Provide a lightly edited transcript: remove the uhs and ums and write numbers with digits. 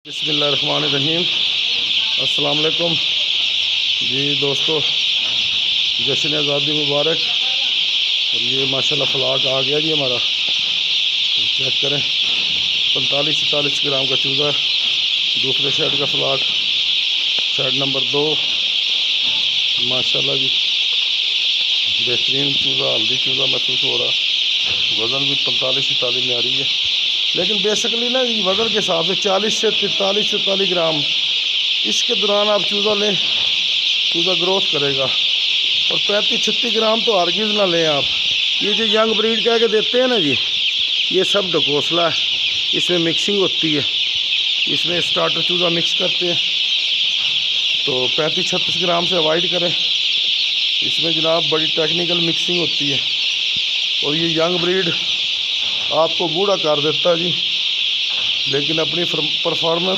बिस्मिल्लाहिर्रहमानिर्रहीम। अस्सलाम वालेकुम जी दोस्तों, जश्न आज़ादी मुबारक। और ये माशाल्लाह फ्लाक आ गया जी हमारा, तो चेक करें 45-46 ग्राम का चूज़ा। दूसरे शेड का फ्लाक, शेड नंबर 2 माशाल्लाह जी, बेहतरीन चूज़ा, हल्दी चूज़ा महसूस हो रहा। वज़न भी 45-46 में आ रही है, लेकिन बेसिकली ना वज़न के हिसाब से 40 से 43-44 ग्राम इसके दौरान आप चूज़ा लें, चूज़ा ग्रोथ करेगा। और 35-36 ग्राम तो हरगिज़ ना लें आप। ये जो यंग ब्रीड कह के देते हैं ना जी, ये सब ढकोसला है, इसमें मिक्सिंग होती है, इसमें स्टार्टर चूज़ा मिक्स करते हैं, तो 35-36 ग्राम से अवॉइड करें। इसमें जनाब बड़ी टेक्निकल मिक्सिंग होती है, और ये यंग ब्रीड आपको बूढ़ा कर देता है जी, लेकिन अपनी परफॉर्मेंस